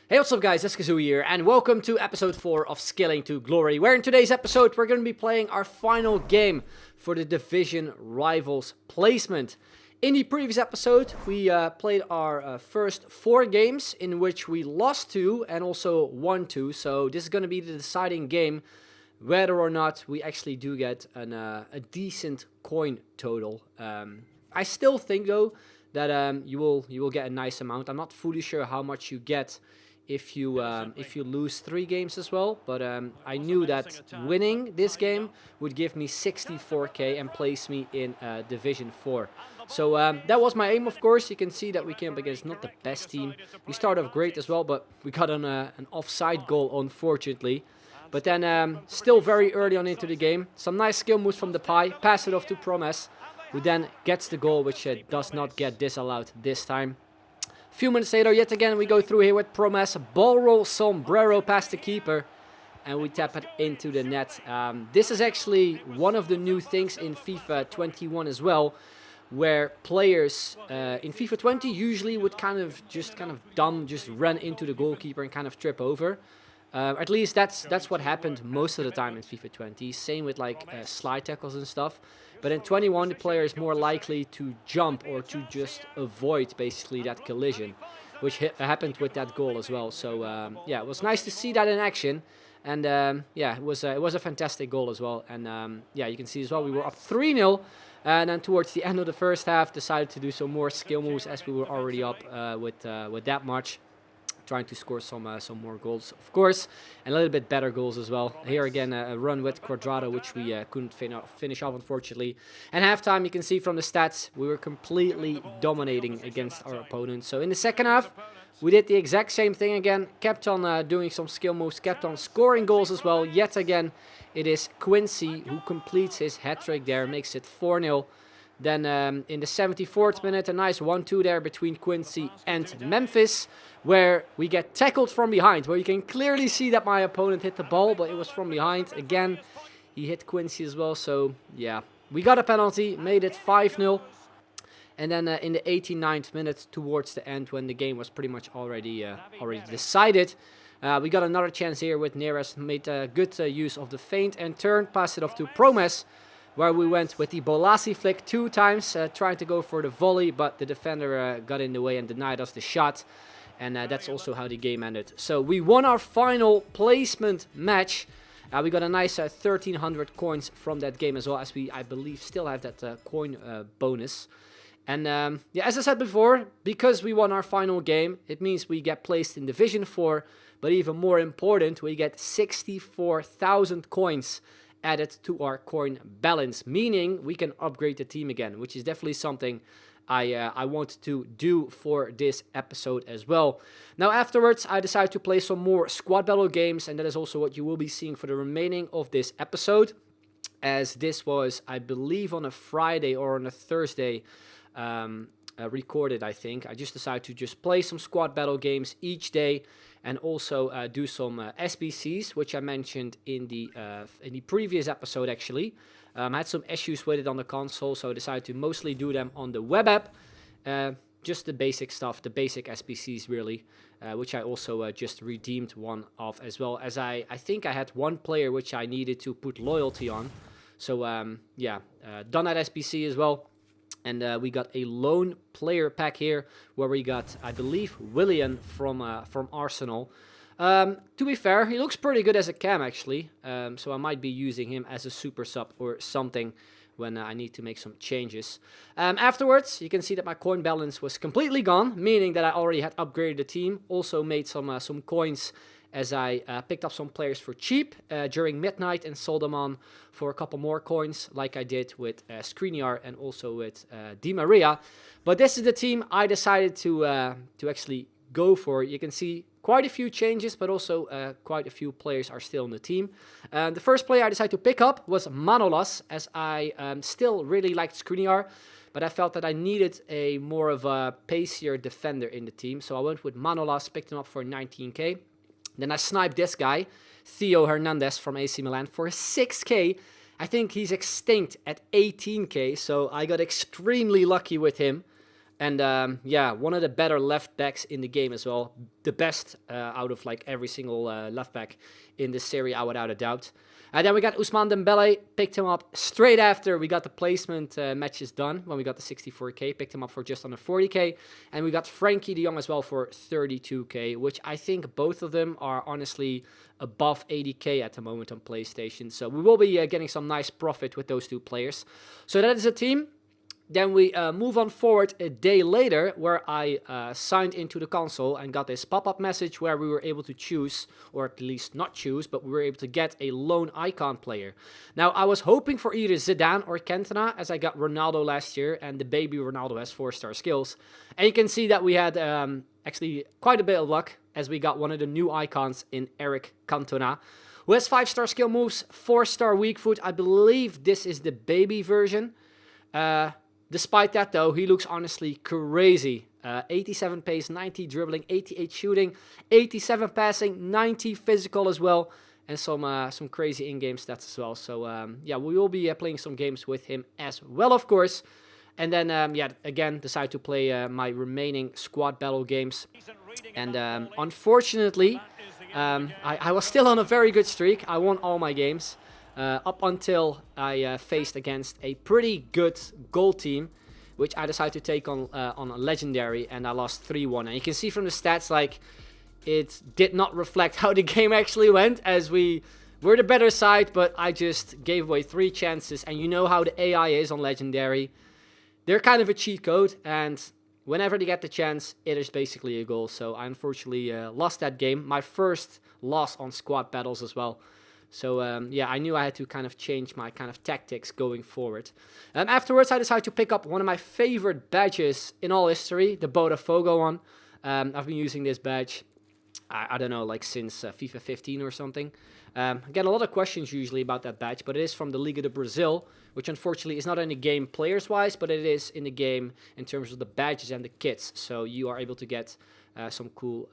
Hey, what's up guys, 𝐻𝐿𝐤𝐤 here, and welcome to episode 4 of Scaling to Glory, where in today's episode we're going to be playing our final game for the Division Rivals placement. In the previous episode, we played our first 4 games, in which we lost 2 and also won 2, so this is going to be the deciding game whether or not we actually do get a decent coin total. I still think though that you will get a nice amount. I'm not fully sure how much you get if you lose 3 games as well, but I knew that winning this game would give me 64k and place me in Division 4. So that was my aim, of course. You can see that we came up against not the best team. We started off great as well, but we got an offside goal, unfortunately. But then still very early on into the game, some nice skill moves from Depay, pass it off to Promes, who then gets the goal, which does not get disallowed this time. A few minutes later, yet again, we go through here with Promes, ball roll, sombrero past the keeper, and we tap it into the net. This is actually one of the new things in FIFA 21 as well, where players in FIFA 20 usually would just run into the goalkeeper and kind of trip over. At least that's what happened most of the time in FIFA 20. Same with like slide tackles and stuff. But in 21, the player is more likely to jump or to just avoid basically that collision, which happened with that goal as well. So yeah, it was nice to see that in action, and yeah, it was a fantastic goal as well. And yeah, you can see as well we were up 3-0, and then towards the end of the first half, decided to do some more skill moves as we were already up with that much. Trying to score some more goals, of course, and a little bit better goals as well. Here again, a run with 𝐋𝐢𝐤𝐤, which we couldn't finish off, unfortunately. And halftime, you can see from the stats, we were completely dominating against our opponents. So in the second half, we did the exact same thing again, kept on doing some skill moves, kept on scoring goals as well. Yet again, it is 𝐶𝐤𝐤 who completes his hat-trick there, makes it 4-0. Then in the 74th minute, a nice 1-2 there between 𝐶𝐤𝐤 and Memphis, where we get tackled from behind, where you can clearly see that my opponent hit the ball, but it was from behind. Again, he hit 𝐶𝐤𝐤 as well, so yeah. We got a penalty, made it 5-0. And then in the 89th minute, towards the end, when the game was pretty much already decided, we got another chance here with Neres, made good use of the feint and turn, passed it off to Promes, where we went with the Bolasie flick 2 times, trying to go for the volley, but the defender got in the way and denied us the shot. And that's also how the game ended. So we won our final placement match. We got a nice 1,300 coins from that game as well, as we, I believe, still have that coin bonus. And yeah, as I said before, because we won our final game, it means we get placed in Division 4. But even more important, we get 64,000 coins added to our coin balance, meaning we can upgrade the team again, which is definitely something I want to do for this episode as well. Now afterwards, I decided to play some more squad battle games, and that is also what you will be seeing for the remaining of this episode, as this was, I believe, on a Friday or on a Thursday recorded, I think. I just decided to just play some squad battle games each day, and also do some SBCs, which I mentioned in the previous episode actually. I had some issues with it on the console, so I decided to mostly do them on the web app. Just the basic stuff, the basic SBCs really, which I also just redeemed one of, as well as I think I had one player which I needed to put loyalty on. So yeah, done that SBC as well. And we got a lone player pack here, where we got, I believe, Willian from Arsenal. To be fair, he looks pretty good as a cam actually, so I might be using him as a super sub or something when I need to make some changes. Afterwards, you can see that my coin balance was completely gone, meaning that I already had upgraded the team. Also made some coins, as I picked up some players for cheap during midnight and sold them on for a couple more coins, like I did with 𝐋𝐤𝐤𝐤 and also with Di Maria. But this is the team I decided to actually go for. You can see quite a few changes, but also quite a few players are still in the team. The first player I decided to pick up was Manolas, as I still really liked 𝐋𝐤𝐤𝐤, but I felt that I needed a more of a pacier defender in the team. So I went with Manolas, picked him up for 19k. Then I sniped this guy, Theo Hernandez from AC Milan, for 6k. I think he's extinct at 18k, so I got extremely lucky with him. And yeah, one of the better left backs in the game as well. The best out of like every single left back in this series, without a doubt. And then we got Ousmane Dembele, picked him up straight after we got the placement matches done, when we got the 64k, picked him up for just under 40k. And we got Frankie de Jong as well for 32k, which I think both of them are honestly above 80k at the moment on PlayStation. So we will be getting some nice profit with those two players. So that is a team. Then we move on forward a day later, where I signed into the console and got this pop-up message where we were able to choose, or at least not choose, but we were able to get a loan icon player. Now, I was hoping for either Zidane or Cantona, as I got Ronaldo last year, and the baby Ronaldo has 4-star skills. And you can see that we had actually quite a bit of luck, as we got one of the new icons in Eric Cantona, who has 5-star skill moves, 4-star weak foot. I believe this is the baby version. Despite that, though, he looks honestly crazy. 87 pace, 90 dribbling, 88 shooting, 87 passing, 90 physical as well, and some crazy in-game stats as well. So yeah, we will be playing some games with him as well, of course. And then yeah, again, decide to play my remaining squad battle games. And unfortunately, I was still on a very good streak. I won all my games. Up until I faced against a pretty good gold team, which I decided to take on a legendary, and I lost 3-1. And you can see from the stats, like, it did not reflect how the game actually went, as we were the better side, but I just gave away 3 chances. And you know how the AI is on legendary. They're kind of a cheat code, and whenever they get the chance, it is basically a goal. So I unfortunately lost that game. My first loss on squad battles as well. So yeah, I knew I had to kind of change my kind of tactics going forward. Afterwards, I decided to pick up one of my favorite badges in all history, the Botafogo one. I've been using this badge, I don't know, like since FIFA 15 or something. I get a lot of questions usually about that badge, but it is from the Liga de Brazil, which unfortunately is not in the game players-wise, but it is in the game in terms of the badges and the kits. So you are able to get some cool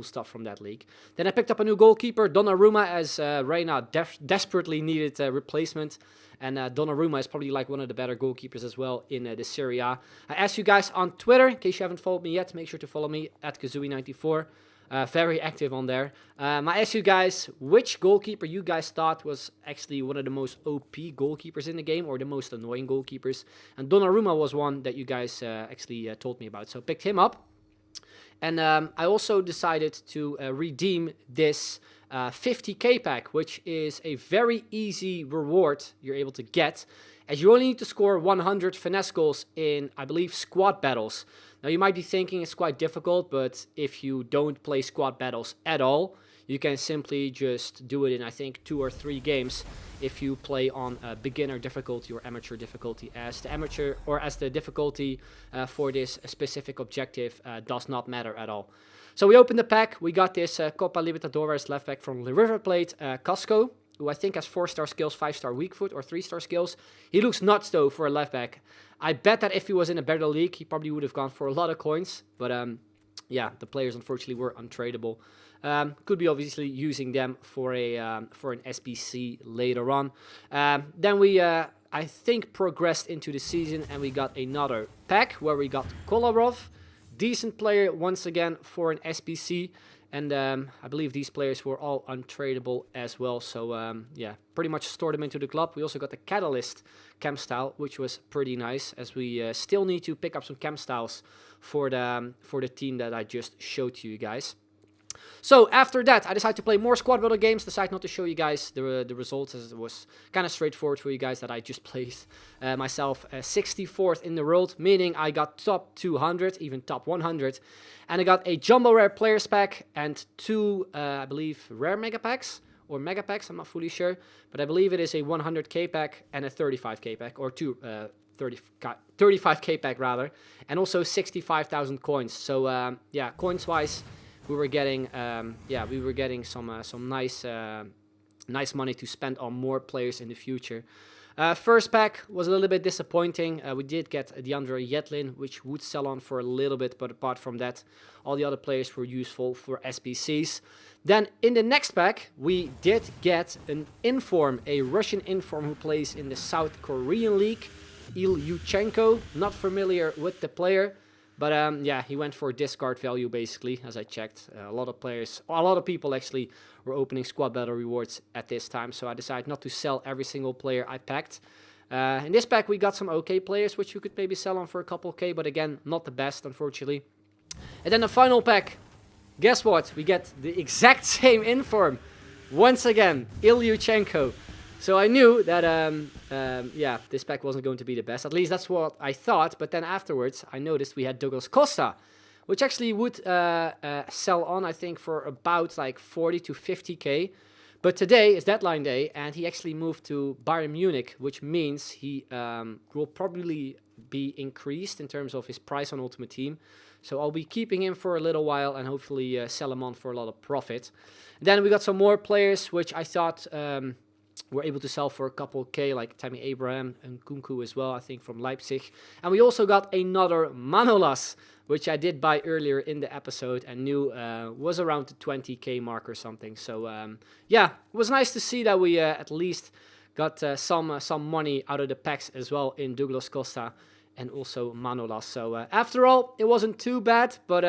stuff from that league. Then I picked up a new goalkeeper, Donnarumma, as Reina desperately needed a replacement. And Donnarumma is probably like one of the better goalkeepers as well in the Serie A. I asked you guys on Twitter, in case you haven't followed me yet, make sure to follow me at 𝐋𝐢𝐤𝐞94. Very active on there. I asked you guys which goalkeeper you guys thought was actually one of the most OP goalkeepers in the game, or the most annoying goalkeepers. And Donnarumma was one that you guys actually told me about. So I picked him up. And I also decided to redeem this 50k pack, which is a very easy reward you're able to get, as you only need to score 100 finesse goals in, I believe, squad battles. Now, you might be thinking it's quite difficult, but if you don't play squad battles at all, you can simply just do it in, I think, 2 or 3 games if you play on beginner difficulty or amateur difficulty, as the amateur or as the difficulty for this specific objective does not matter at all. So we opened the pack. We got this Copa Libertadores left back from River Plate, 𝐶𝐤𝐤, who I think has 4-star skills, 5-star weak foot, or 3-star skills. He looks nuts, though, for a left back. I bet that if he was in a better league, he probably would have gone for a lot of coins. But yeah, the players unfortunately were untradeable. Could be obviously using them for an SBC later on. Then we, I think, progressed into the season, and we got another pack where we got Kolarov, decent player once again for an SBC. And I believe these players were all untradeable as well. So yeah, pretty much stored them into the club. We also got the Catalyst chem style, which was pretty nice, as we still need to pick up some chem styles for the team that I just showed to you guys. So after that, I decided to play more squad builder games. Decided not to show you guys the results, as it was kind of straightforward for you guys that I just placed myself 64th in the world, meaning I got top 200, even top 100. And I got a jumbo rare players pack and 2, I believe, rare mega packs or mega packs. I'm not fully sure, but I believe it is a 100k pack and a 35k pack, or 35k pack rather, and also 65,000 coins. So yeah, coins wise, we were getting some nice money to spend on more players in the future. First pack was a little bit disappointing. We did get DeAndre Yedlin, which would sell on for a little bit, but apart from that, all the other players were useful for SBCs. Then in the next pack, we did get an inform, a Russian inform who plays in the South Korean league. 𝐋𝐢𝐤𝐞, not familiar with the player. But yeah, he went for discard value basically, as I checked. A lot of people actually were opening squad battle rewards at this time, so I decided not to sell every single player I packed. In this pack we got some okay players, which you could maybe sell on for a couple K, but again, not the best, unfortunately. And then the final pack, guess what? We get the exact same inform. Once again, 𝐋𝐢𝐤𝐞. So I knew that, yeah, this pack wasn't going to be the best. At least that's what I thought. But then afterwards, I noticed we had Douglas Costa, which actually would sell on, I think, for about like 40 to 50K. But today is deadline day, and he actually moved to Bayern Munich, which means he will probably be increased in terms of his price on Ultimate Team. So I'll be keeping him for a little while and hopefully sell him on for a lot of profit. Then we got some more players, which I thought... we're able to sell for a couple K, like Tammy Abraham and Nkunku as well, I think, from Leipzig. And we also got another Manolas, which I did buy earlier in the episode and knew was around the 20K mark or something. So, yeah, it was nice to see that we at least got some money out of the packs as well in Douglas Costa and also Manolas. So, after all, it wasn't too bad, but...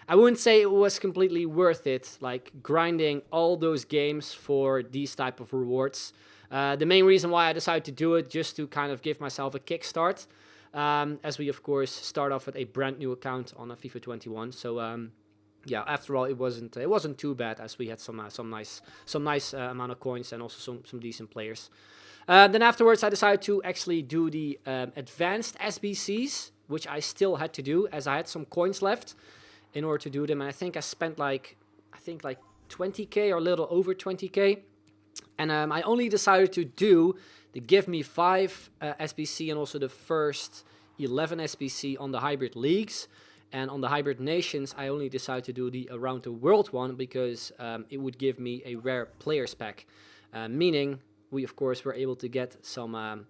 I wouldn't say it was completely worth it, like grinding all those games for these type of rewards. The main reason why I decided to do it, just to kind of give myself a kickstart, as we of course start off with a brand new account on a FIFA 21. So yeah, after all, it wasn't too bad, as we had some nice amount of coins and also some decent players. Then afterwards, I decided to actually do the advanced SBCs, which I still had to do, as I had some coins left in order to do them. And I think I spent like 20K or a little over 20K. And I only decided to do the Give Me 5 SBC and also the first 11 SBC on the hybrid leagues. And on the hybrid nations, I only decided to do the Around the World one because it would give me a rare players pack. Meaning we of course were able to get some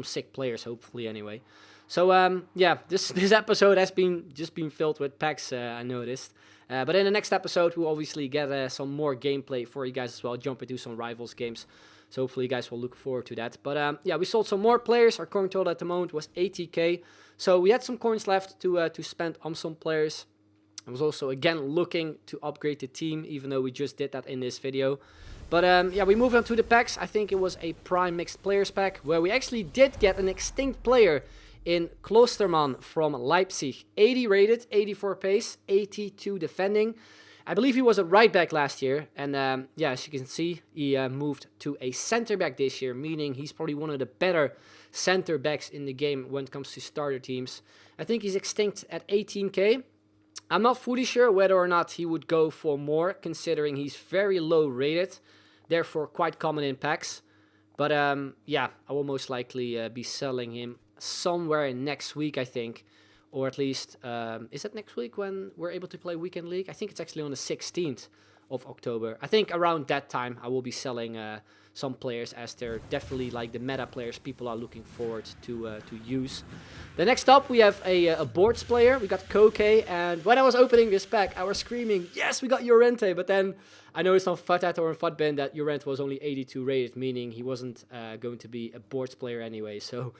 sick players, hopefully anyway. So yeah, this episode has just been filled with packs, I noticed. But in the next episode, we'll obviously get some more gameplay for you guys as well, jump into some Rivals games. So hopefully you guys will look forward to that. But yeah, we sold some more players. Our coin total at the moment was 80K. So we had some coins left to spend on some players. I was also again looking to upgrade the team, even though we just did that in this video. But yeah, we move on to the packs. I think it was a Prime Mixed Players pack, where we actually did get an extinct player in Klosterman from Leipzig. 80 rated, 84 pace, 82 defending. I believe he was a right back last year. And yeah, as you can see, he moved to a center back this year, meaning he's probably one of the better center backs in the game when it comes to starter teams. I think he's extinct at 18K. I'm not fully sure whether or not he would go for more, considering he's very low rated, therefore quite common in packs. But yeah, I will most likely be selling him somewhere next week, I think. Or at least, is that next week when we're able to play Weekend League? I think it's actually on the 16th of October. I think around that time I will be selling some players, as they're definitely like the meta players people are looking forward to use. The next up, we have a boards player. We got 𝐶𝐞, and when I was opening this pack, I was screaming, yes, we got Llorente, but then I noticed on FUTAT or on FUTBin that Llorente was only 82 rated, meaning he wasn't going to be a boards player anyway, so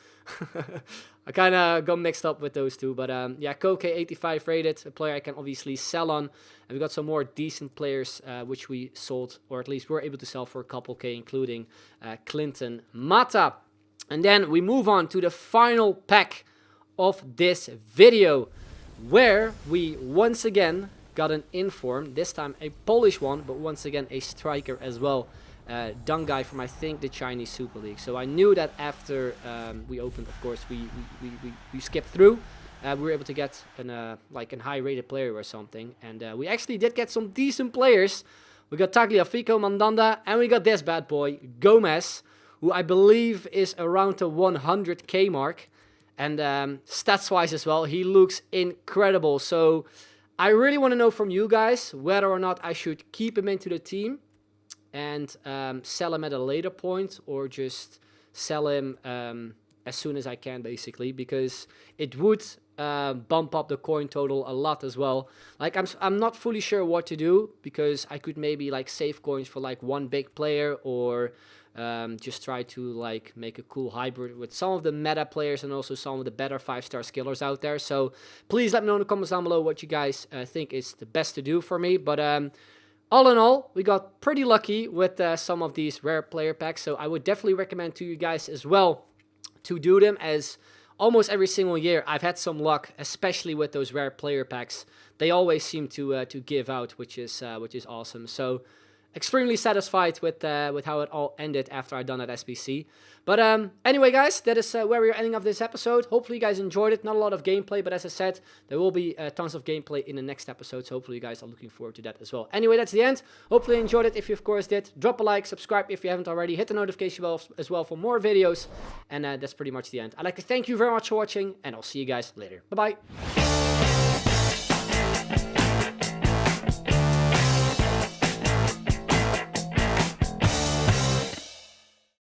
I kind of got mixed up with those two. But yeah, 𝐶𝐞 85 rated, a player I can obviously sell on. And we got some more decent players which we sold, or at least were able to sell for a couple K, including Clinton Mata. And then we move on to the final pack of this video, where we once again got an inform, this time a Polish one, but once again a striker as well, Dungai from, I think, the Chinese Super League. So I knew that after we opened, of course, we skipped through. We were able to get like a high-rated player or something, and we actually did get some decent players. We got Tagliafico, Mandanda, and we got this bad boy, Gomez, who I believe is around the 100K mark. And stats-wise as well, he looks incredible. So I really want to know from you guys whether or not I should keep him into the team and sell him at a later point, or just sell him as soon as I can, basically, because it would bump up the coin total a lot as well. Like I'm not fully sure what to do, because I could maybe like save coins for like one big player, or just try to like make a cool hybrid with some of the meta players and also some of the better 5-star skillers out there. So please let me know in the comments down below what you guys think is the best to do for me. But all in all, we got pretty lucky with some of these rare player packs, so I would definitely recommend to you guys as well to do them, as almost every single year I've had some luck, especially with those rare player packs. They always seem to give out, which is awesome. So extremely satisfied with how it all ended after I done that SBC. But anyway, guys, that is where we're ending of this episode. Hopefully you guys enjoyed it. Not a lot of gameplay, but as I said, there will be tons of gameplay in the next episode, so hopefully you guys are looking forward to that as well. Anyway, that's the end. Hopefully you enjoyed it. If you of course did, drop a like, subscribe if you haven't already, hit the notification bell as well for more videos, and that's pretty much the end. I'd like to thank you very much for watching, and I'll see you guys later. Bye bye.